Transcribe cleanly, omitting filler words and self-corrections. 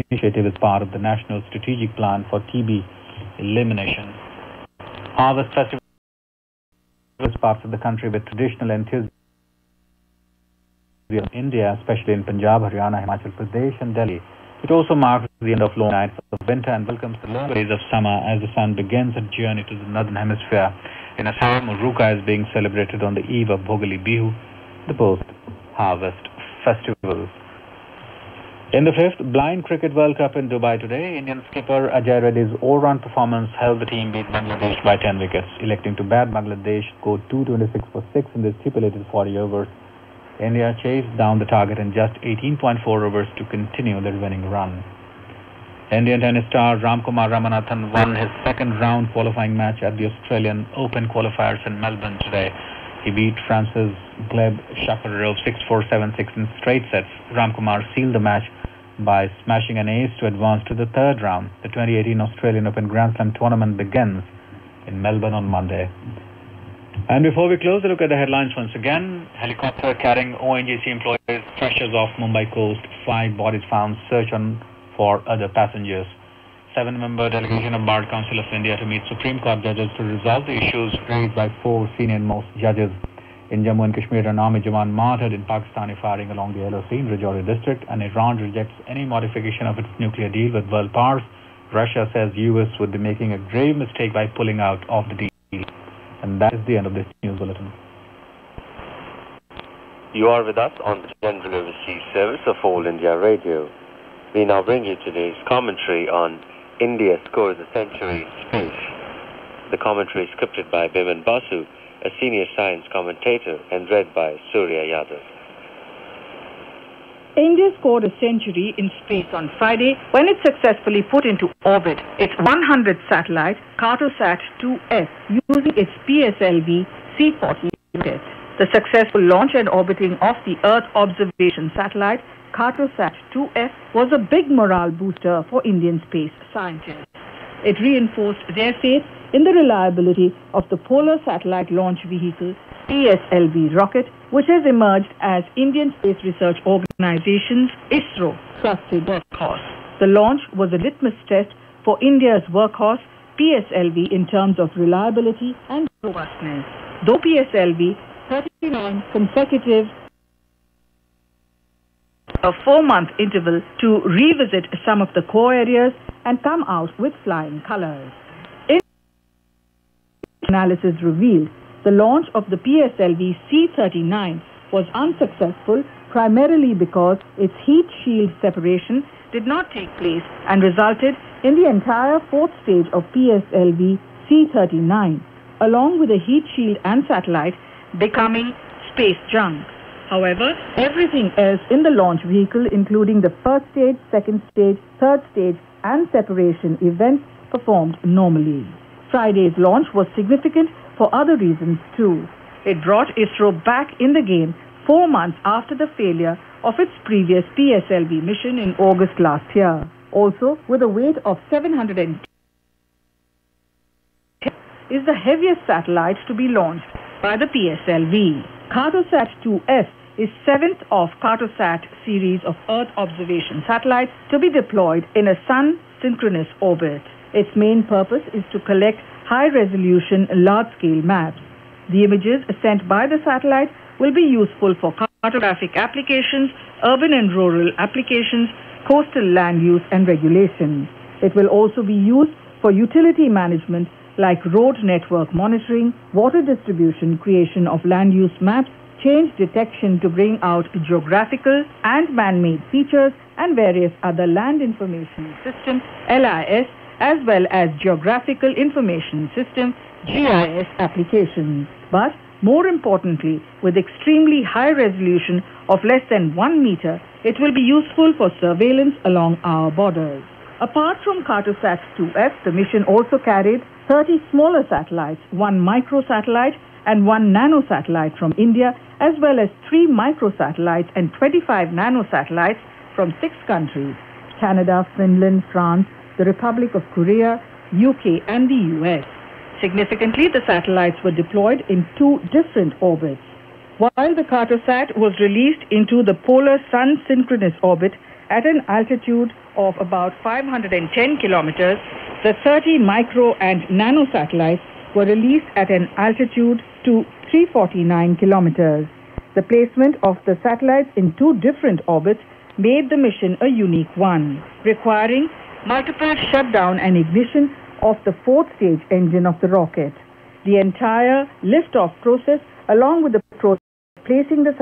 initiative is part of the National Strategic Plan for TB elimination. Harvest Festival is parts of the country with traditional enthusiasm in India, especially in Punjab, Haryana, Himachal Pradesh and Delhi. It also marks the end of long nights of winter and welcomes the long days of summer as the sun begins its journey to the northern hemisphere. In Assam, Uruka is being celebrated on the eve of Bhogali Bihu, the post-harvest festival. In the 5th Blind Cricket World Cup in Dubai today, Indian skipper Ajay Reddy's all-round performance helped the team beat Bangladesh by 10 wickets. Electing to bat, Bangladesh scored 226 for 6 in the stipulated 40 overs. India chased down the target in just 18.4 overs to continue their winning run. Indian tennis star Ramkumar Ramanathan won his second round qualifying match at the Australian Open qualifiers in Melbourne today. He beat France's Gleb Shafarov 6-4, 7-6 in straight sets. Ramkumar sealed the match by smashing an ace to advance to the third round. The 2018 Australian Open Grand Slam tournament begins in Melbourne on Monday. And before we close, a look at the headlines once again. Helicopter carrying ONGC employees crashes off Mumbai coast. 5 bodies found. Search for other passengers. 7-member delegation of Bar Council of India to meet Supreme Court judges to resolve the issues raised by 4 senior-most judges. In Jammu and Kashmir, an army Jawan martyred in Pakistani firing along the LOC in Rajouri district, and Iran rejects any modification of its nuclear deal with world powers. Russia says US would be making a grave mistake by pulling out of the deal. And that is the end of this news bulletin. You are with us on the General Overseas Service of All India Radio. We now bring you today's commentary on India Scores a Century in Space. The commentary is scripted by Biman Basu, a senior science commentator, and read by Surya Yadav. India scored a century in space on Friday when it successfully put into orbit its 100th satellite, Cartosat 2F, using its PSLV C-40 rocket. The successful launch and orbiting of the Earth observation satellite, Cartosat 2F, was a big morale booster for Indian space scientists. It reinforced their faith in the reliability of the Polar Satellite Launch Vehicle, PSLV rocket, which has emerged as Indian Space Research Organization's ISRO trusted workhorse. The launch was a litmus test for India's workhorse, PSLV, in terms of reliability and robustness. Though PSLV 39 consecutive a 4-month interval to revisit some of the core areas and come out with flying colors. Analysis revealed the launch of the PSLV C-39 was unsuccessful primarily because its heat shield separation did not take place and resulted in the entire 4th stage of PSLV C-39, along with the heat shield and satellite, becoming space junk. However, everything else in the launch vehicle, including the 1st stage, 2nd stage, 3rd stage and separation events, performed normally. Friday's launch was significant for other reasons too. It brought ISRO back in the game 4 months after the failure of its previous PSLV mission in August last year. Also, with a weight of 710 is the heaviest satellite to be launched by the PSLV. Cartosat 2F is 7th of Cartosat series of Earth observation satellites to be deployed in a sun-synchronous orbit. Its main purpose is to collect high-resolution, large-scale maps. The images sent by the satellite will be useful for cartographic applications, urban and rural applications, coastal land use and regulation. It will also be used for utility management like road network monitoring, water distribution, creation of land use maps, change detection to bring out geographical and man-made features, and various other land information system, LIS, as well as geographical information system, GIS applications. But more importantly, with extremely high resolution of less than 1 meter, it will be useful for surveillance along our borders. Apart from Cartosat 2F, the mission also carried 30 smaller satellites, 1 microsatellite and 1 nanosatellite from India, as well as 3 microsatellites and 25 nanosatellites from 6 countries: Canada, Finland, France, the Republic of Korea, UK and the US. Significantly, the satellites were deployed in 2 different orbits. While the Cartosat was released into the polar sun synchronous orbit at an altitude of about 510 kilometers, the 30 micro and nano satellites were released at an altitude to 349 kilometers. The placement of the satellites in two different orbits made the mission a unique one, requiring multiple shutdown and ignition of the fourth stage engine of the rocket. The entire lift-off process, along with the process of placing the